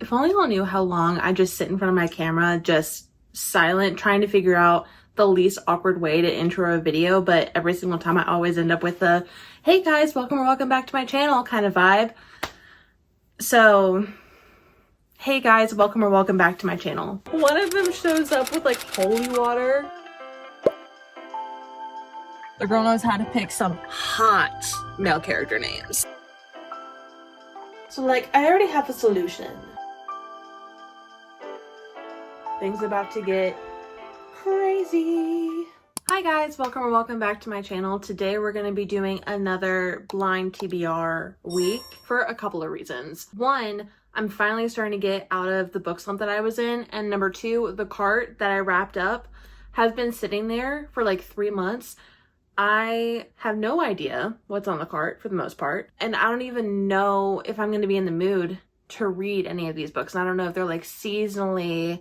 If only y'all knew how long I just sit in front of my camera, just silent, trying to figure out the least awkward way to intro a video, but every single time I always end up with the, hey guys, welcome or welcome back to my channel kind of vibe. So, hey guys, welcome or welcome back to my channel. One of them shows up with like holy water. The girl knows how to pick some hot male character names. So like, I already have a solution. Things about to get crazy. Hi guys, welcome or welcome back to my channel. Today we're going to be doing another blind TBR week for a couple of reasons. One, I'm finally starting to get out of the book slump that I was in. And number two, the cart that I wrapped up has been sitting there for like 3 months. I have no idea what's on the cart for the most part. And I don't even know if I'm going to be in the mood to read any of these books. And I don't know if they're like seasonally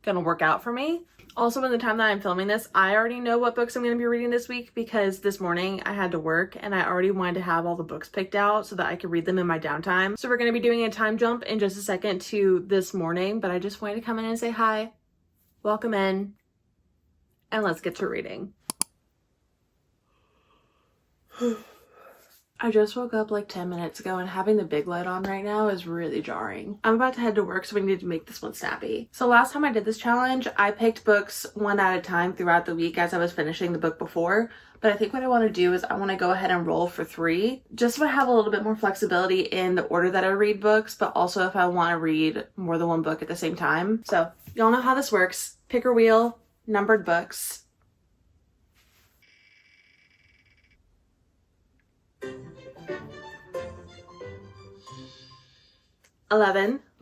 going to work out for me. Also, in the time that I'm filming this, I already know what books I'm going to be reading this week because this morning I had to work and I already wanted to have all the books picked out so that I could read them in my downtime. So we're going to be doing a time jump in just a second to this morning, but I just wanted to come in and say hi, welcome in, and let's get to reading. I just woke up like 10 minutes ago and having the big light on right now is really jarring. I'm about to head to work, so we need to make this one snappy. So last time I did this challenge, I picked books one at a time throughout the week as I was finishing the book before. But I think what I want to do is I want to go ahead and roll for 3, just so I have a little bit more flexibility in the order that I read books, but also if I want to read more than one book at the same time. So y'all know how this works. Picker wheel, numbered books.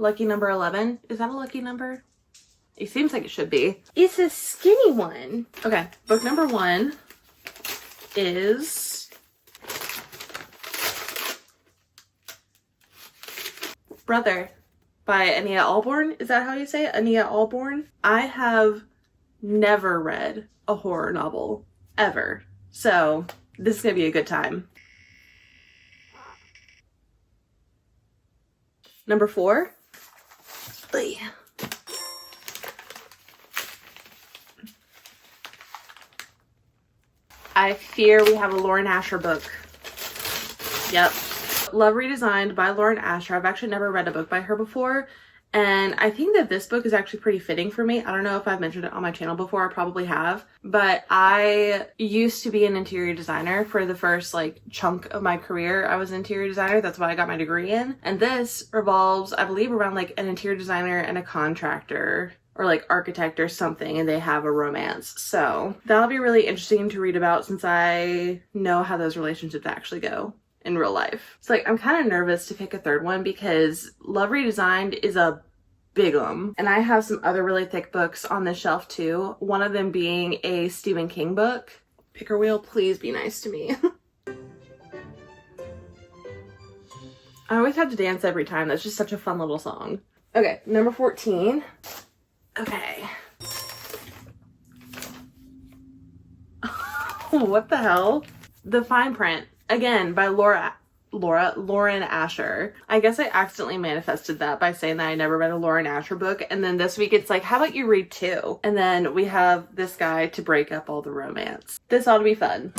Lucky number 11. Is that a lucky number? It seems like it should be. It's a skinny one. Okay, book number 1 is Brother by Ania Allborn. Is that how you say it? Ania Allborn? I have never read a horror novel, ever. So this is gonna be a good time. Number 4. I fear we have a Lauren Asher book. Yep. Love Redesigned by Lauren Asher. I've actually never read a book by her before. And I think that this book is actually pretty fitting for me. I don't know if I've mentioned it on my channel before. I probably have. But I used to be an interior designer for the first like chunk of my career. I was an interior designer. That's what I got my degree in. And this revolves, I believe, around like an interior designer and a contractor or like architect or something, and they have a romance. So that'll be really interesting to read about since I know how those relationships actually go in real life. So like, I'm kind of nervous to pick a third one because Love Redesigned is a big one. And I have some other really thick books on the shelf too. One of them being a Stephen King book. Picker wheel, please be nice to me. I always have to dance every time. That's just such a fun little song. Okay, number 14. Okay. What the hell? The Fine Print. Again, by Lauren Asher. I guess I accidentally manifested that by saying that I never read a Lauren Asher book. And then this week it's like, how about you read 2? And then we have this guy to break up all the romance. This ought to be fun.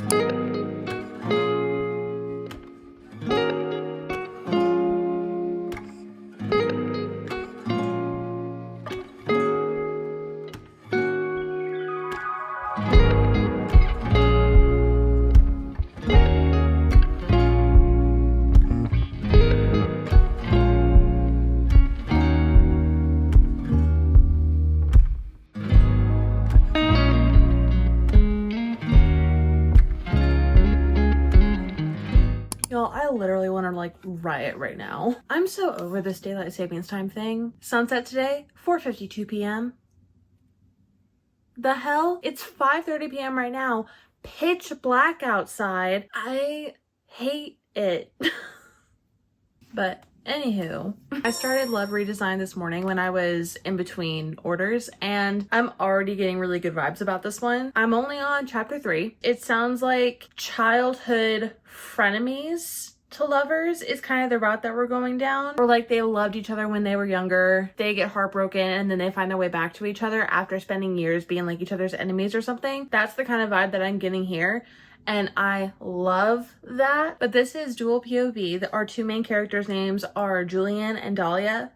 Y'all, I literally want to like riot right now. I'm so over this daylight savings time thing. Sunset today, 4:52 p.m. The hell? It's 5:30 p.m. right now. Pitch black outside. I hate it. But anywho, I started Love Redesigned this morning when I was in between orders, and I'm already getting really good vibes about this one. I'm only on chapter 3. It sounds like childhood frenemies to lovers is kind of the route that we're going down. Or like they loved each other when they were younger, they get heartbroken, and then they find their way back to each other after spending years being like each other's enemies or something. That's the kind of vibe that I'm getting here. And I love that. But this is dual POV. Our two main characters' names are Julian and Dahlia.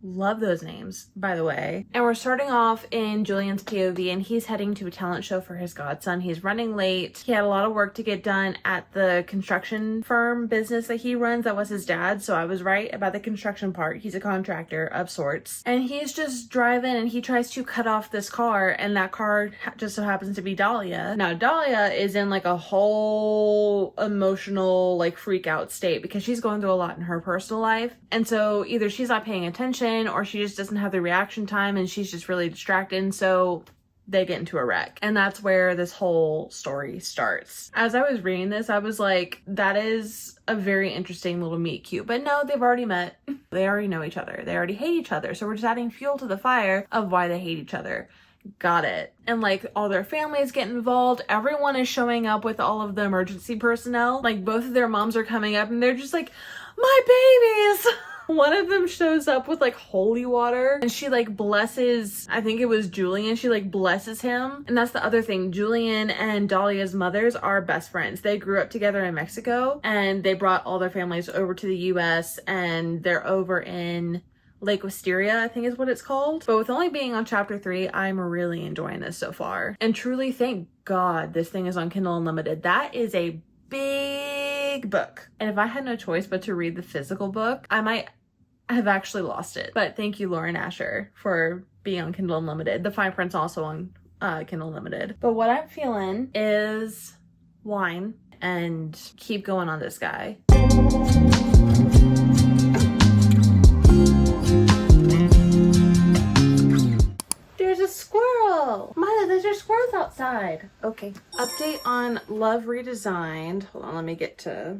Love those names, by the way. And we're starting off in Julian's POV, and he's heading to a talent show for his godson. He's running late. He had a lot of work to get done at the construction firm business that he runs. That was his dad, so I was right about the construction part. He's a contractor of sorts. And he's just driving, and he tries to cut off this car, and that car just so happens to be Dahlia. Now, Dahlia is in like a whole emotional like freak out state because she's going through a lot in her personal life. And so either she's not paying attention or she just doesn't have the reaction time and she's just really distracted, and so they get into a wreck. And that's where this whole story starts. As I was reading this, I was like, that is a very interesting little meet cute. But no, they've already met. They already know each other. They already hate each other. So we're just adding fuel to the fire of why they hate each other. Got it. And like all their families get involved. Everyone is showing up with all of the emergency personnel. Like both of their moms are coming up and they're just like, my babies. One of them shows up with like holy water and she like blesses, I think it was Julian, she like blesses him. And that's the other thing, Julian and Dahlia's mothers are best friends. They grew up together in Mexico and they brought all their families over to the US, and they're over in Lake Wisteria, I think is what it's called. But with only being on chapter 3, I'm really enjoying this so far. And truly, thank God this thing is on Kindle Unlimited. That is a big book. And if I had no choice but to read the physical book, I might have actually lost it. But thank you, Lauren Asher, for being on Kindle Unlimited. The fine print's also on Kindle Unlimited. But what I'm feeling is wine and keep going on this guy. There's a squirrel! Mila, there's squirrels outside. Okay. Update on Love Redesigned. Hold on, let me get to...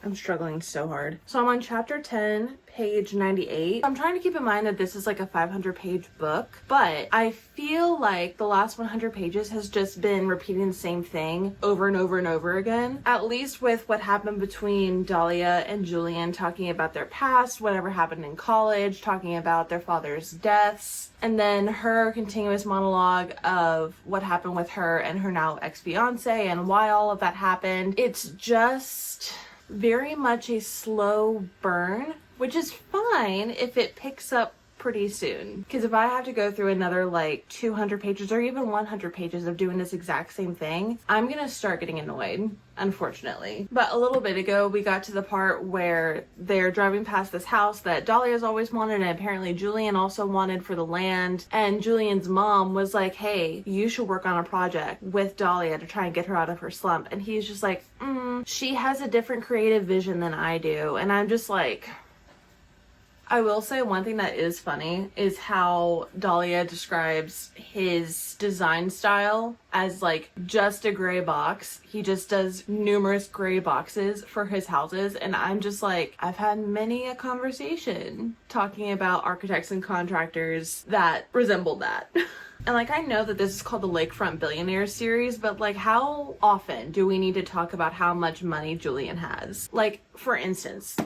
I'm struggling so hard. So I'm on chapter 10, page 98. I'm trying to keep in mind that this is like a 500-page book, but I feel like the last 100 pages has just been repeating the same thing over and over and over again. At least with what happened between Dahlia and Julian, talking about their past, whatever happened in college, talking about their father's deaths, and then her continuous monologue of what happened with her and her now ex-fiance and why all of that happened. It's just very much a slow burn, which is fine if it picks up pretty soon. Because if I have to go through another like 200 pages or even 100 pages of doing this exact same thing, I'm gonna start getting annoyed, unfortunately. But a little bit ago, we got to the part where they're driving past this house that Dahlia's always wanted, and apparently Julian also wanted for the land. And Julian's mom was like, hey, you should work on a project with Dahlia to try and get her out of her slump. And he's just like, she has a different creative vision than I do. And I'm just like... I will say one thing that is funny is how Dahlia describes his design style as like just a gray box. He just does numerous gray boxes for his houses, and I'm just like, I've had many a conversation talking about architects and contractors that resemble that. And like, I know that this is called the Lakefront Billionaires series, but like, how often do we need to talk about how much money Julian has? Like, for instance,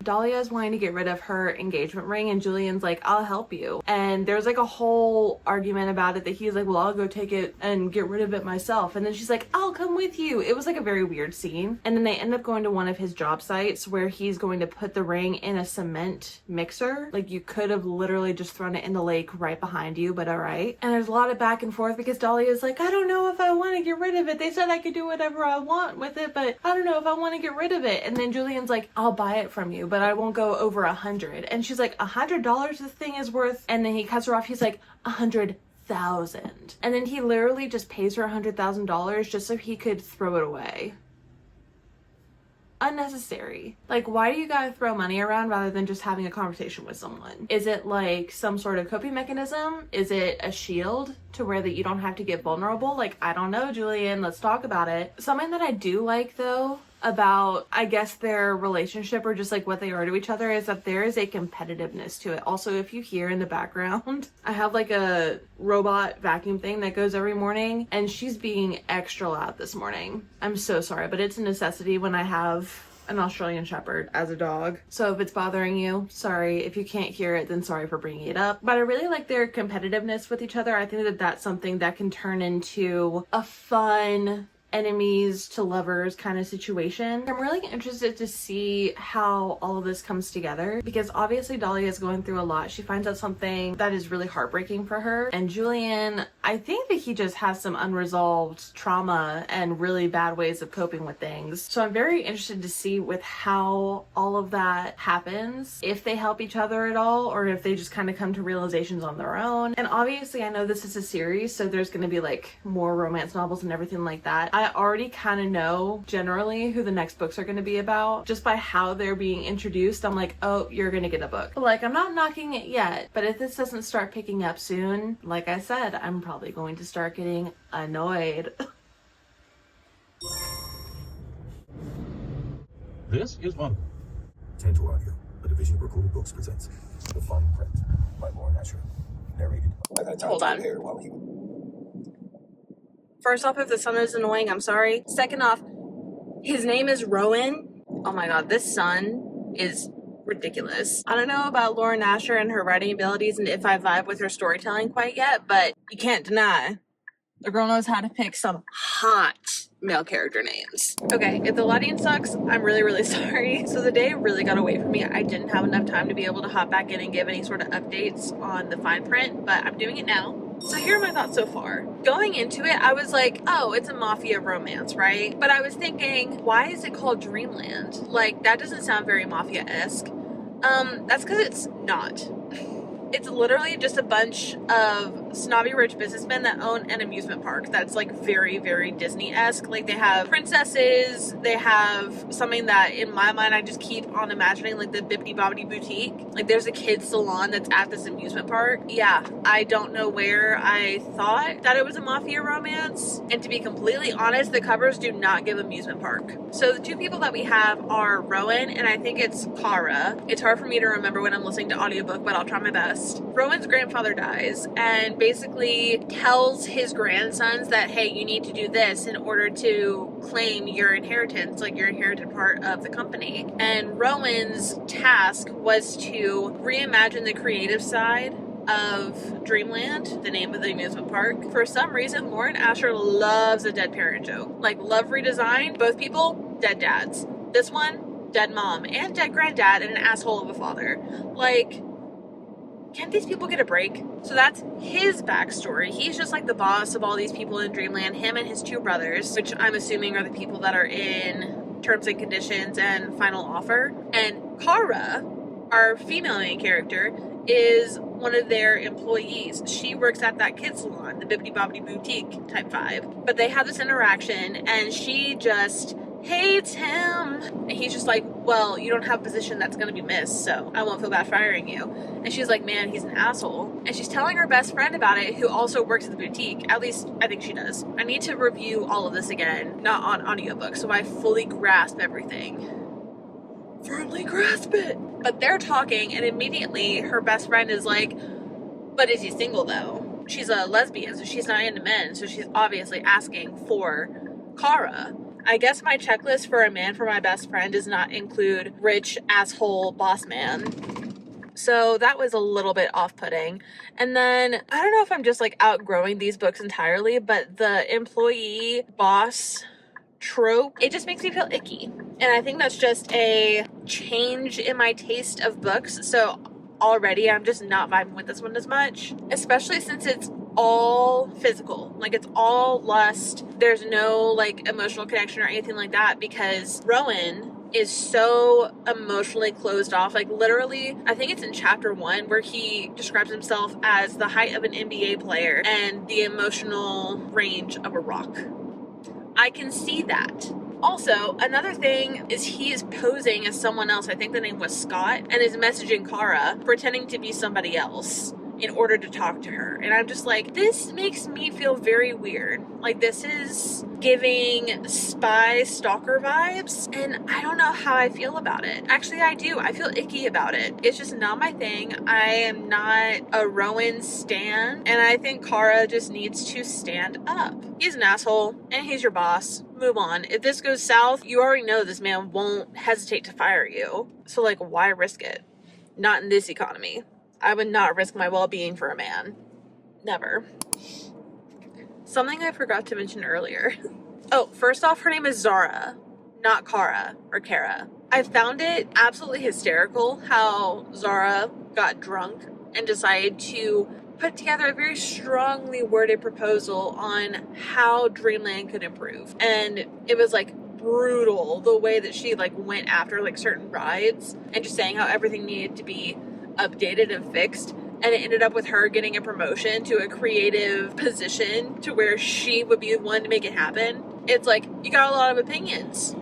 Dahlia is wanting to get rid of her engagement ring and Julian's like, I'll help you. And there's like a whole argument about it that he's like, well, I'll go take it and get rid of it myself. And then she's like, I'll come with you. It was like a very weird scene. And then they end up going to one of his job sites where he's going to put the ring in a cement mixer. Like, you could have literally just thrown it in the lake right behind you, but all right. And there's a lot of back and forth because Dahlia's like, I don't know if I want to get rid of it. They said I could do whatever I want with it, but I don't know if I want to get rid of it. And then Julian's like, I'll buy it from you, but I won't go over 100. And she's like, $100 this thing is worth? And then he cuts her off. He's like, 100,000. And then he literally just pays her $100,000 just so he could throw it away. Unnecessary. Like, why do you gotta throw money around rather than just having a conversation with someone? Is it like some sort of coping mechanism? Is it a shield to where that you don't have to get vulnerable? Like, I don't know, Julian, let's talk about it. Something that I do like though about, I guess, their relationship or just like what they are to each other is that there is a competitiveness to it. Also, if you hear in the background, I have like a robot vacuum thing that goes every morning, and she's being extra loud this morning. I'm so sorry, but it's a necessity when I have an Australian Shepherd as a dog. So if it's bothering you, sorry. If you can't hear it, then sorry for bringing it up. But I really like their competitiveness with each other. I think that that's something that can turn into a fun enemies to lovers kind of situation. I'm really interested to see how all of this comes together, because obviously Dahlia is going through a lot. She finds out something that is really heartbreaking for her, and Julian, I think that he just has some unresolved trauma and really bad ways of coping with things. So I'm very interested to see with how all of that happens, if they help each other at all, or if they just kind of come to realizations on their own. And obviously I know this is a series, so there's going to be like more romance novels and everything like that. I already kind of know generally who the next books are going to be about just by how they're being introduced. I'm like, oh, you're going to get a book. But like, I'm not knocking it yet, but if this doesn't start picking up soon, like I said, I'm probably going to start getting annoyed. This is one. Tanto Audio, a division of Recorded Books, presents The Fine Print by Lauren Asher, narrated. Hold on. First off, if the son is annoying, I'm sorry. Second off, his name is Rowan. Oh my god, this son is ridiculous. I don't know about Lauren Asher and her writing abilities and if I vibe with her storytelling quite yet, but you can't deny the girl knows how to pick some hot male character names. Okay, if the lighting sucks, I'm really sorry. So the day really got away from me. I didn't have enough time to be able to hop back in and give any sort of updates on the fine print, but I'm doing it now. So here are my thoughts so far. Going into it, I was like, oh, it's a mafia romance, right? But I was thinking, why is it called Dreamland? Like, that doesn't sound very mafia-esque. That's because it's not. It's literally just a bunch of snobby rich businessmen that own an amusement park that's like very Disney-esque. Like, they have princesses, they have something that in my mind I just keep on imagining, like the Bibbidi Bobbidi Boutique. Like, there's a kids salon that's at this amusement park. Yeah, I don't know where I thought that it was a mafia romance, and to be completely honest, the covers do not give amusement park. So the two people that we have are Rowan and I think it's Kara. It's hard for me to remember when I'm listening to audiobook, but I'll try my best. Rowan's grandfather dies and basically tells his grandsons that, hey, you need to do this in order to claim your inheritance, like your inherited part of the company. And Rowan's task was to reimagine the creative side of Dreamland, the name of the amusement park. For some reason, Lauren Asher loves a dead parent joke. Like, love redesign, both people, dead dads. This one, dead mom and dead granddad and an asshole of a father. Like, can't these people get a break? So that's his backstory. He's just like the boss of all these people in Dreamland, him and his two brothers, which I'm assuming are the people that are in terms and conditions and final offer. And Kara, our female main character, is one of their employees. She works at that kids salon, the Bibbidi Bobbidi Boutique type vibe. But they have this interaction and she just hates him. And he's just like, well, you don't have a position that's going to be missed, so I won't feel bad firing you. And she's like, man, he's an asshole. And she's telling her best friend about it, who also works at the boutique. At least, I think she does. I need to review all of this again, not on audiobook, so I fully grasp everything. Firmly grasp it. But they're talking, and immediately her best friend is like, but is he single though? She's a lesbian, so she's not into men, so she's obviously asking for Kara. I guess my checklist for a man for my best friend does not include rich asshole boss man. So that was a little bit off-putting. And then I don't know if I'm just like outgrowing these books entirely, but the employee boss trope, it just makes me feel icky. And I think that's just a change in my taste of books. So already I'm just not vibing with this one as much, especially since it's all physical. Like, it's all lust. There's no like emotional connection or anything like that, because Rowan is so emotionally closed off. Like, literally, I think it's in chapter 1 where he describes himself as the height of an NBA player and the emotional range of a rock. I can see that. Also, another thing is he is posing as someone else. I think the name was Scott, and is messaging Kara, pretending to be somebody else in order to talk to her. And I'm just like, this makes me feel very weird. Like, this is giving spy stalker vibes, and I don't know how I feel about it. Actually, I do. I feel icky about it. It's just not my thing. I am not a Rowan stan, and I think Kara just needs to stand up. He's an asshole, and he's your boss. Move on. If this goes south, you already know this man won't hesitate to fire you. So, like, why risk it? Not in this economy. I would not risk my well-being for a man. Never. Something I forgot to mention earlier. Oh, first off, her name is Zara, not Kara or Kara. I found it absolutely hysterical how Zara got drunk and decided to put together a very strongly worded proposal on how Dreamland could improve. And it was like brutal the way that she like went after like certain rides and just saying how everything needed to be updated and fixed. And it ended up with her getting a promotion to a creative position to where she would be the one to make it happen. It's like, you got a lot of opinions.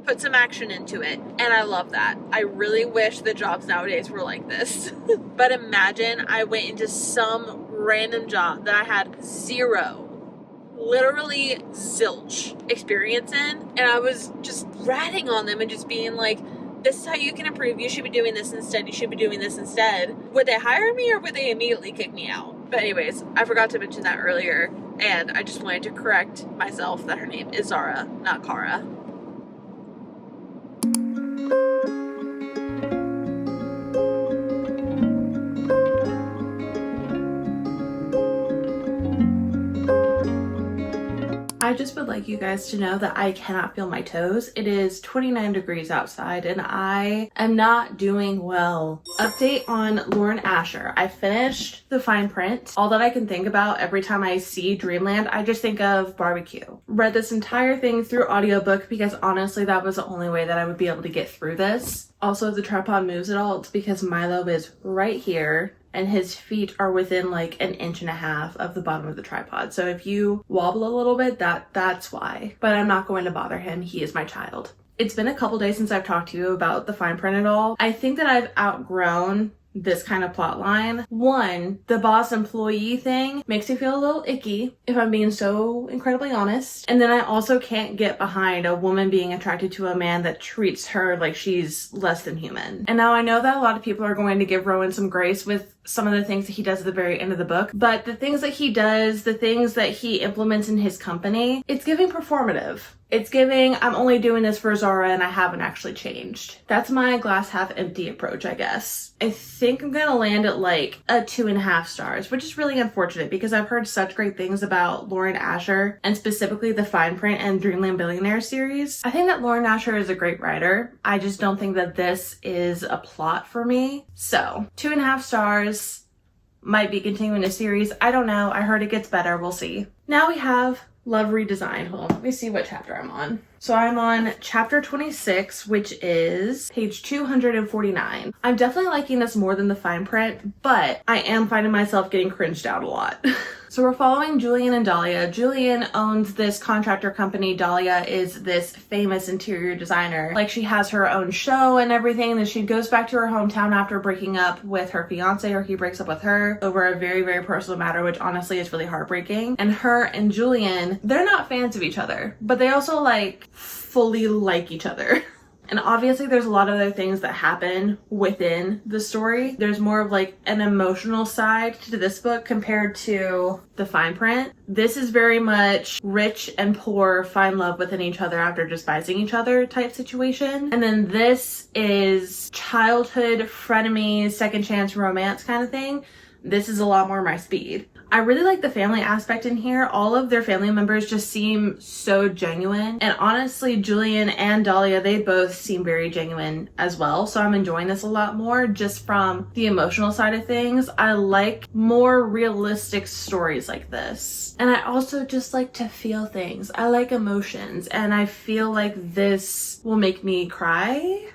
Put some action into it. And I love that. I really wish the jobs nowadays were like this. But imagine I went into some random job that I had zero, literally zilch experience in. And I was just ratting on them and just being like, this is how you can improve. You should be doing this instead. You should be doing this instead. Would they hire me or would they immediately kick me out? But anyways, I forgot to mention that earlier. And I just wanted to correct myself that her name is Zara, not Kara. I just would like you guys to know that I cannot feel my toes. It is 29 degrees outside and I am not doing well. Update on Lauren Asher. I finished the fine print. All that I can think about every time I see Dreamland, I just think of barbecue. Read this entire thing through audiobook because honestly that was the only way that I would be able to get through this. Also, if the tripod moves at all, it's because Milo is right here and his feet are within like an inch and a half of the bottom of the tripod. So if you wobble a little bit, that's why. But I'm not going to bother him. He is my child. It's been a couple days since I've talked to you about the fine print at all. I think that I've outgrown this kind of plot line. One, the boss employee thing makes me feel a little icky, if I'm being so incredibly honest. And then I also can't get behind a woman being attracted to a man that treats her like she's less than human. And now I know that a lot of people are going to give Rowan some grace with some of the things that he does at the very end of the book, but the things that he does, the things that he implements in his company, it's giving performative. It's giving, I'm only doing this for Zara and I haven't actually changed. That's my glass half empty approach, I guess. I think I'm gonna land at like a 2.5 stars, which is really unfortunate because I've heard such great things about Lauren Asher and specifically the fine print and Dreamland Billionaire series. I think that Lauren Asher is a great writer. I just don't think that this is a plot for me. So 2.5 stars, might be continuing a series. I don't know. I heard it gets better. We'll see. Now we have Love Redesigned. Hold on, let me see what chapter I'm on. So I'm on chapter 26, which is page 249. I'm definitely liking this more than the fine print, but I am finding myself getting cringed out a lot. So we're following Julian and Dahlia. Julian owns this contractor company. Dahlia is this famous interior designer. Like, she has her own show and everything. Then she goes back to her hometown after breaking up with her fiance, or he breaks up with her over a very, very personal matter, which honestly is really heartbreaking. And her and Julian, they're not fans of each other, but they also like fully like each other. And obviously there's a lot of other things that happen within the story. There's more of like an emotional side to this book compared to the fine print. This is very much rich and poor find love within each other after despising each other type situation. And then this is childhood frenemies, second chance romance kind of thing. This is a lot more my speed. I really like the family aspect in here. All of their family members just seem so genuine. And honestly, Julian and Dahlia, they both seem very genuine as well. So I'm enjoying this a lot more just from the emotional side of things. I like more realistic stories like this. And I also just like to feel things. I like emotions. And I feel like this will make me cry?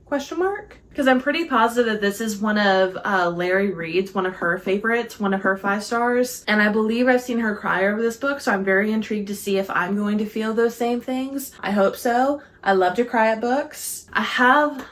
Question mark? Because I'm pretty positive that this is one of Larry Reed's, one of her favorites, one of her 5 stars. And I believe I've seen her cry over this book, so I'm very intrigued to see if I'm going to feel those same things. I hope so. I love to cry at books. I have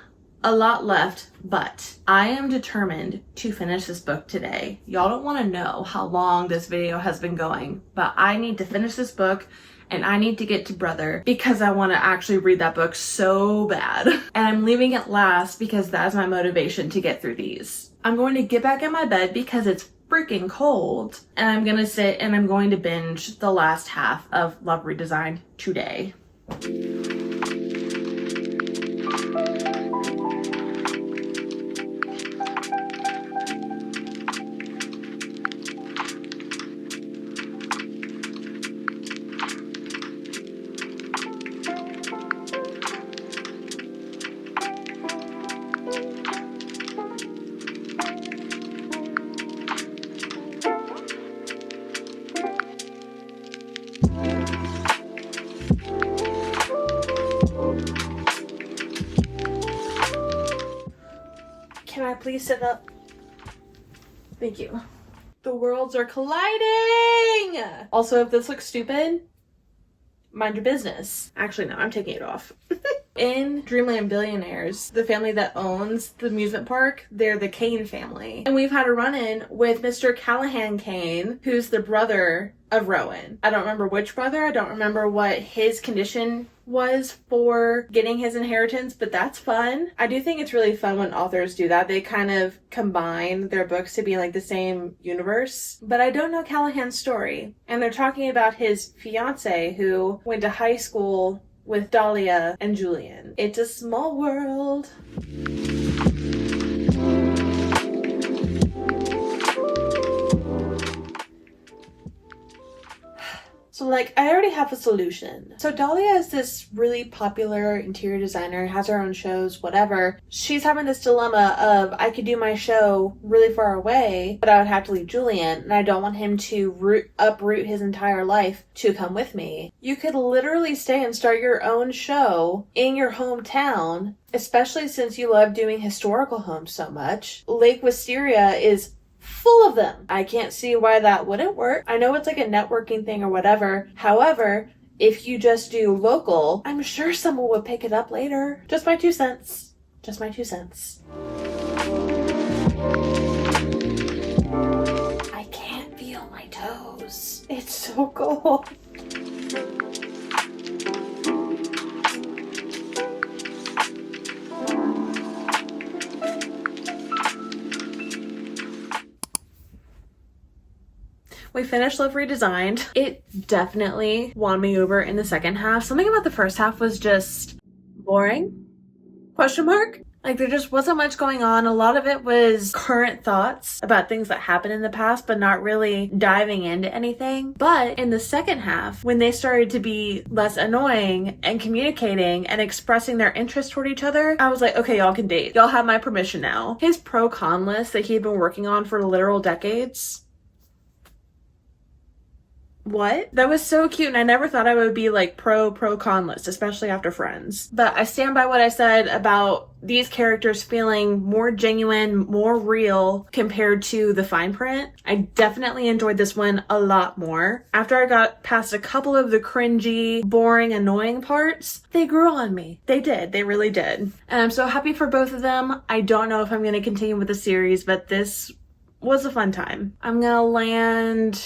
a lot left, but I am determined to finish this book today. Y'all don't want to know how long this video has been going, but I need to finish this book and I need to get to Brother because I want to actually read that book so bad. And I'm leaving it last because that's my motivation to get through these. I'm going to get back in my bed because it's freaking cold, and I'm gonna sit and I'm going to binge the last half of Love Redesigned today. Can I please sit up? Thank you. The worlds are colliding! Also, if this looks stupid, mind your business. Actually, no, I'm taking it off. In Dreamland Billionaires, the family that owns the amusement park, they're the Kane family. And we've had a run-in with Mr. Callahan Kane, who's the brother of Rowan. I don't remember which brother. I don't remember what his condition was for getting his inheritance, but that's fun. I do think it's really fun when authors do that. They kind of combine their books to be like the same universe. But I don't know Callahan's story. And they're talking about his fiance who went to high school with Dahlia and Julian. It's a small world. So like, I already have a solution. So Dahlia is this really popular interior designer, has her own shows, whatever. She's having this dilemma of, I could do my show really far away, but I would have to leave Julian, and I don't want him to uproot his entire life to come with me. You could literally stay and start your own show in your hometown, especially since you love doing historical homes so much. Lake Wisteria is full of them. I can't see why that wouldn't work. I know it's like a networking thing or whatever. However, if you just do local, I'm sure someone would pick it up later. Just my 2 cents. Just my 2 cents. I can't feel my toes. It's so cold. We finished Love Redesigned. It definitely won me over in the second half. Something about the first half was just boring? Question mark? Like, there just wasn't much going on. A lot of it was current thoughts about things that happened in the past, but not really diving into anything. But in the second half, when they started to be less annoying and communicating and expressing their interest toward each other, I was like, okay, y'all can date. Y'all have my permission now. His pro-con list that he'd been working on for literal decades. What? That was so cute, and I never thought I would be like pro-con list, especially after Friends. But I stand by what I said about these characters feeling more genuine, more real compared to the fine print. I definitely enjoyed this one a lot more. After I got past a couple of the cringy, boring, annoying parts, they grew on me. They did. They really did. And I'm so happy for both of them. I don't know if I'm going to continue with the series, but this was a fun time. I'm going to land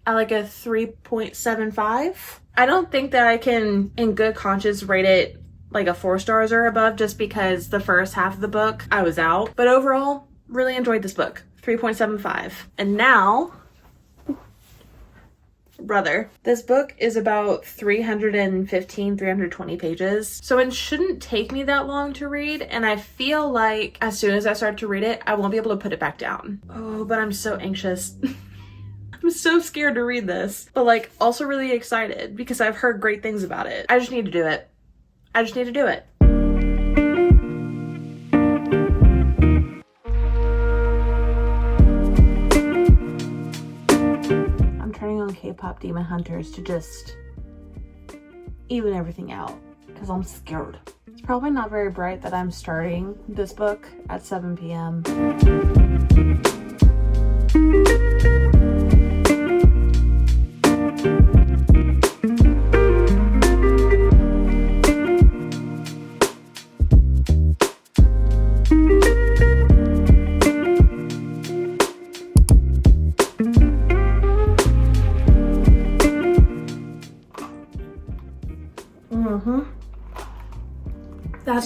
at like a 3.75. I don't think that I can, in good conscience, rate it like a 4 stars or above just because the first half of the book I was out. But overall, really enjoyed this book. 3.75. And now, Brother. This book is about 320 pages. So it shouldn't take me that long to read. And I feel like as soon as I start to read it, I won't be able to put it back down. Oh, but I'm so anxious. I'm so scared to read this, but like also really excited because I've heard great things about it. I just need to do it. I just need to do it. I'm turning on K-pop Demon Hunters to just even everything out because I'm scared. It's probably not very bright that I'm starting this book at 7 p.m.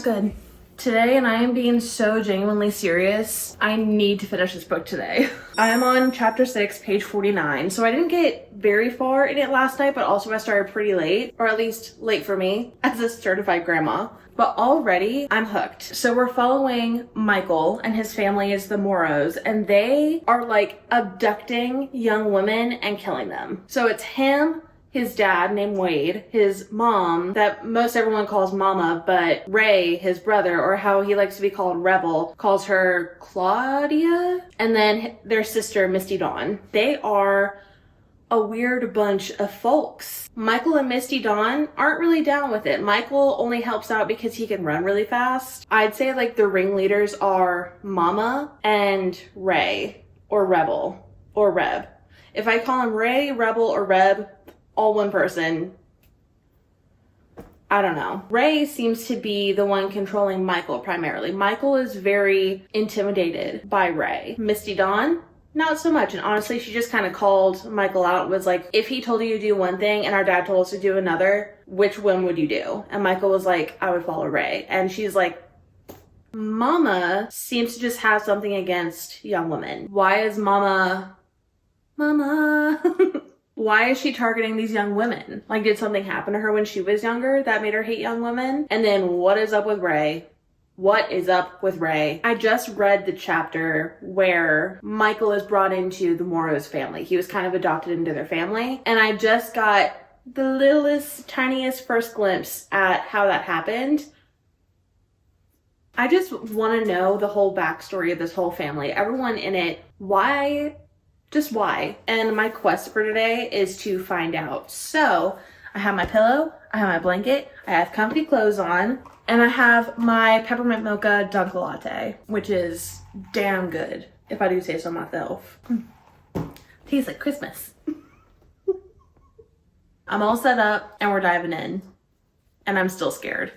good. Today, and I am being so genuinely serious, I need to finish this book today. I am on chapter 6, page 49, so I didn't get very far in it last night, but also I started pretty late, or at least late for me as a certified grandma. But already I'm hooked. So we're following Michael, and his family is the Moros, and they are like abducting young women and killing them. So it's him, his dad named Wade, his mom that most everyone calls Mama, but Ray, his brother, or how he likes to be called Rebel, calls her Claudia, and then their sister Misty Dawn. They are a weird bunch of folks. Michael and Misty Dawn aren't really down with it. Michael only helps out because he can run really fast. I'd say like the ringleaders are Mama and Ray, or Rebel, or Reb. If I call him Ray, Rebel, or Reb, all one person, I don't know. Ray seems to be the one controlling Michael primarily. Michael is very intimidated by Ray. Misty Dawn, not so much. And honestly, she just kind of called Michael out and was like, if he told you to do one thing and our dad told us to do another, which one would you do? And Michael was like, I would follow Ray. And she's like, Mama seems to just have something against young women. Why is Mama... Why is she targeting these young women? Like, did something happen to her when she was younger that made her hate young women? And then what is up with Ray? What is up with Ray? I just read the chapter where Michael is brought into the Moros family. He was kind of adopted into their family. And I just got the littlest, tiniest first glimpse at how that happened. I just want to know the whole backstory of this whole family. Everyone in it. Why? Just why? And my quest for today is to find out. So I have my pillow, I have my blanket, I have comfy clothes on, and I have my peppermint mocha Dunkin' Latte, which is damn good, if I do say so myself. Tastes like Christmas. I'm all set up and we're diving in, and I'm still scared.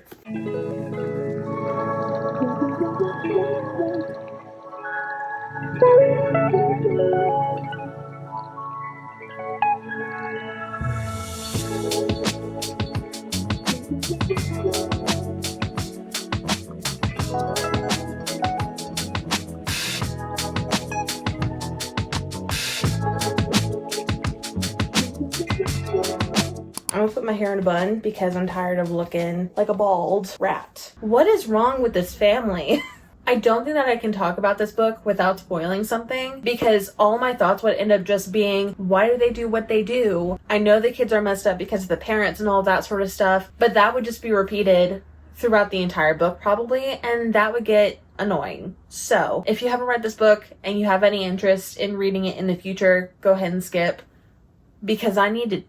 I'm gonna put my hair in a bun because I'm tired of looking like a bald rat. What is wrong with this family? I don't think that I can talk about this book without spoiling something, because all my thoughts would end up just being, why do they do what they do? I know the kids are messed up because of the parents and all that sort of stuff, but that would just be repeated throughout the entire book probably, and that would get annoying. So if you haven't read this book and you have any interest in reading it in the future, go ahead and skip, because I need to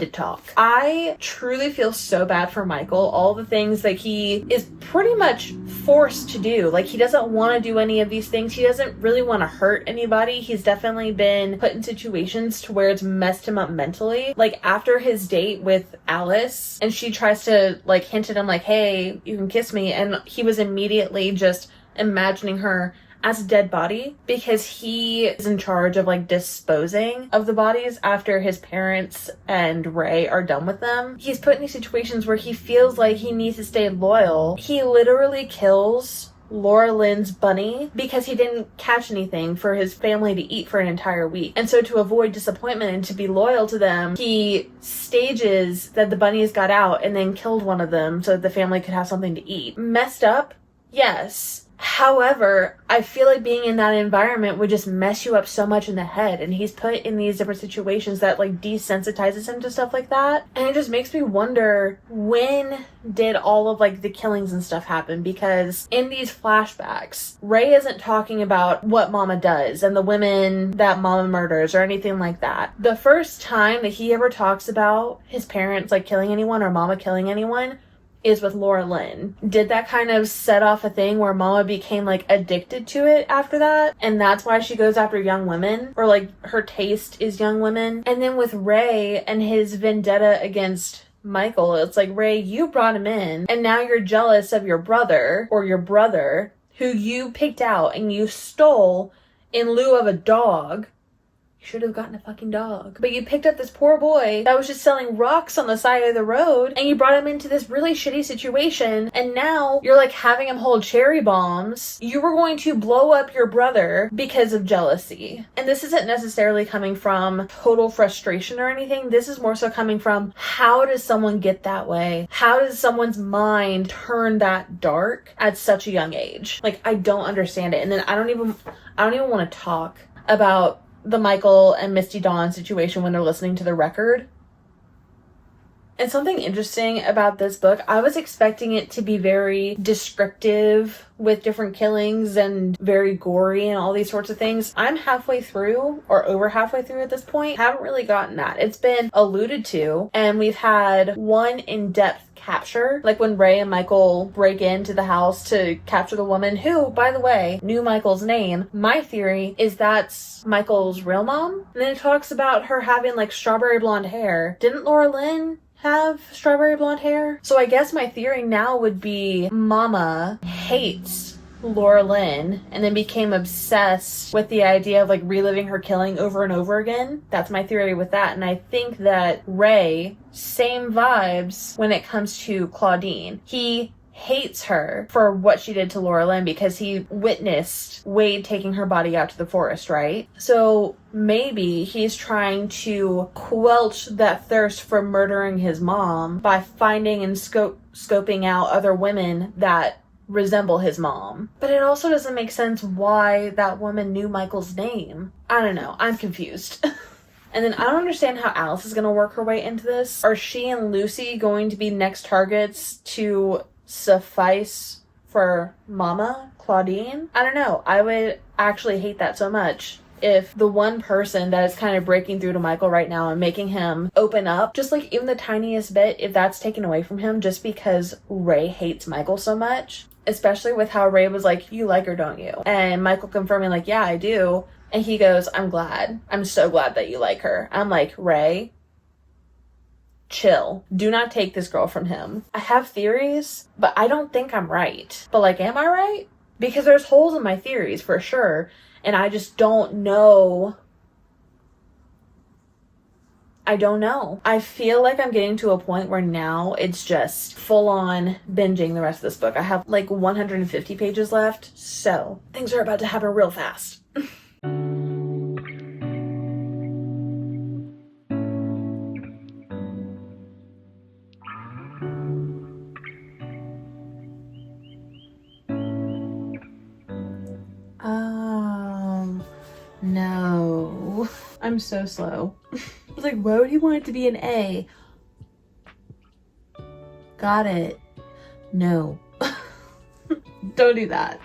talk. I truly feel so bad for Michael. All the things that he is pretty much forced to do. Like, he doesn't want to do any of these things. He doesn't really want to hurt anybody. He's definitely been put in situations to where it's messed him up mentally. Like, after his date with Alice, and she tries to, like, hint at him, like, hey, you can kiss me. And he was immediately just imagining her as a dead body, because he is in charge of like disposing of the bodies after his parents and Ray are done with them. He's put in these situations where he feels like he needs to stay loyal. He literally kills Laura Lynn's bunny because he didn't catch anything for his family to eat for an entire week. And so to avoid disappointment and to be loyal to them, he stages that the bunnies got out and then killed one of them so that the family could have something to eat. Messed up? Yes. However, I feel like being in that environment would just mess you up so much in the head, and he's put in these different situations that like desensitizes him to stuff like that. And it just makes me wonder, when did all of like the killings and stuff happen? Because in these flashbacks, Ray isn't talking about what Mama does and the women that Mama murders or anything like that. The first time that he ever talks about his parents like killing anyone or Mama killing anyone is with Laura Lynn. Did that kind of set off a thing where Mama became like addicted to it after that? And that's why she goes after young women, or like her taste is young women. And then with Ray and his vendetta against Michael, it's like, Ray, you brought him in and now you're jealous of your brother, or your brother who you picked out and you stole in lieu of a dog. should have gotten a fucking dog. But you picked up this poor boy that was just selling rocks on the side of the road, and you brought him into this really shitty situation, and now you're like having him hold cherry bombs. You were going to blow up your brother because of jealousy. And this isn't necessarily coming from total frustration or anything. This is more so coming from, how does someone get that way? How does someone's mind turn that dark at such a young age? Like, I don't understand it. And then I don't even want to talk about the Michael and Misty Dawn situation when they're listening to the record. And something interesting about this book, I was expecting it to be very descriptive with different killings and very gory and all these sorts of things. I'm halfway through, or over halfway through at this point. Haven't really gotten that. It's been alluded to, and we've had one in-depth capture, like when Ray and Michael break into the house to capture the woman who, by the way, knew Michael's name. My theory is that's Michael's real mom. And then it talks about her having like strawberry blonde hair. Didn't Laura Lynn have strawberry blonde hair? So I guess my theory now would be Mama hates Laura Lynn and then became obsessed with the idea of like reliving her killing over and over again. That's my theory with that. And I think that Ray, same vibes when it comes to Claudine. He hates her for what she did to Laura Lynn because he witnessed Wade taking her body out to the forest, right? So maybe he's trying to quelch that thirst for murdering his mom by finding and scoping out other women that resemble his mom. But it also doesn't make sense why that woman knew Michael's name. I don't know. I'm confused. And then I don't understand how Alice is going to work her way into this. Are she and Lucy going to be next targets to suffice for Mama, Claudine? I don't know. I would actually hate that so much if the one person that is kind of breaking through to Michael right now and making him open up, just like even the tiniest bit, if that's taken away from him just because Ray hates Michael so much. Especially with how Ray was like, you like her, don't you? And Michael confirming like, yeah, I do. And he goes, I'm glad. I'm so glad that you like her. I'm like, Ray, chill. Do not take this girl from him. I have theories, but I don't think I'm right. But like, am I right? Because there's holes in my theories for sure. And I just don't know. I don't know. I feel like I'm getting to a point where now it's just full on binging the rest of this book. I have like 150 pages left. So things are about to happen real fast. No. I'm so slow. I was like, why would he want it to be an A? Got it. No. Don't do that.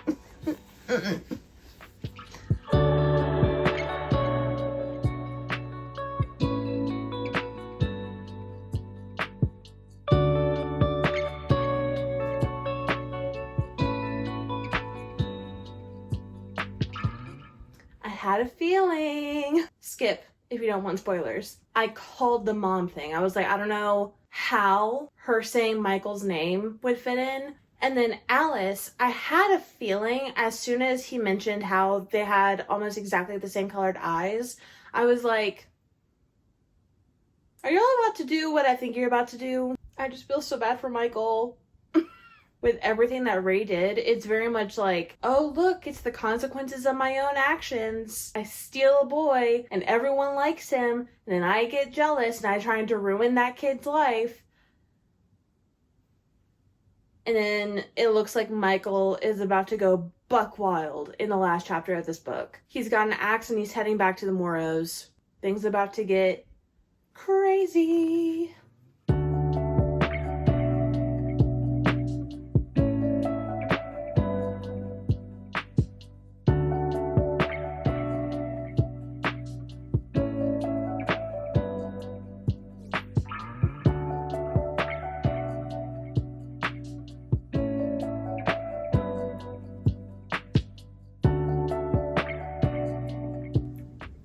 Had a feeling. Skip if you don't want spoilers. I called the mom thing. I was like, I don't know how her saying Michael's name would fit in. And then Alice, I had a feeling as soon as he mentioned how they had almost exactly the same colored eyes, I was like, are y'all about to do what I think you're about to do? I just feel so bad for Michael. With everything that Ray did, it's very much like, oh, look, it's the consequences of my own actions. I steal a boy and everyone likes him, and then I get jealous and I try to ruin that kid's life. And then it looks like Michael is about to go buck wild in the last chapter of this book. He's got an axe and he's heading back to the Moros. Things about to get crazy.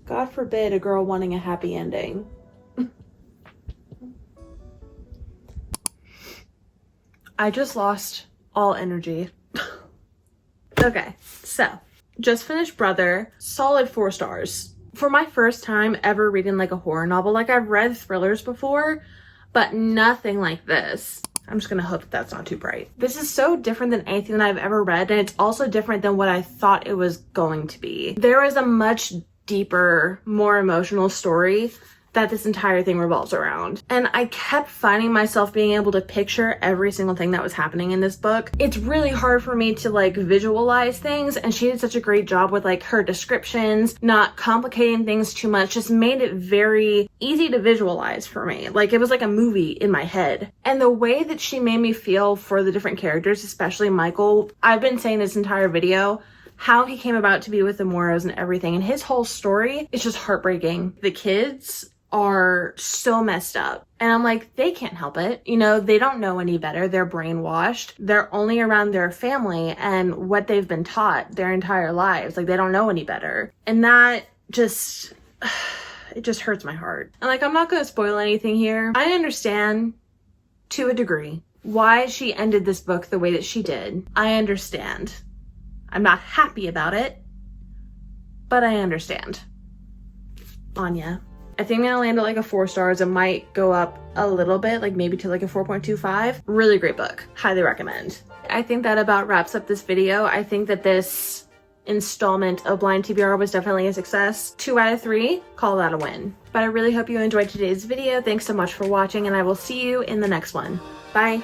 God forbid a girl wanting a happy ending. I just lost all energy. Okay, so just finished Brother. Solid 4 stars. For my first time ever reading like a horror novel, like I've read thrillers before, but nothing like this. I'm just gonna hope that that's not too bright. This is so different than anything that I've ever read, and it's also different than what I thought it was going to be. There is a much deeper, more emotional story that this entire thing revolves around. And I kept finding myself being able to picture every single thing that was happening in this book. It's really hard for me to like visualize things, and she did such a great job with like her descriptions, not complicating things too much, just made it very easy to visualize for me. Like it was like a movie in my head. And the way that she made me feel for the different characters, especially Michael, I've been saying this entire video, how he came about to be with the Moros and everything, and his whole story is just heartbreaking. The kids are so messed up, and I'm like, they can't help it, you know, they don't know any better, they're brainwashed, they're only around their family and what they've been taught their entire lives, like they don't know any better. And that just it just hurts my heart. And like, I'm not gonna spoil anything here. I understand to a degree why she ended this book the way that she did. I understand. I'm not happy about it, but I understand. Anya. I think I'm gonna land at like a 4 stars. It might go up a little bit, like maybe to like a 4.25. Really great book. Highly recommend. I think that about wraps up this video. I think that this installment of Blind TBR was definitely a success. 2 out of 3, call that a win. But I really hope you enjoyed today's video. Thanks so much for watching, and I will see you in the next one. Bye.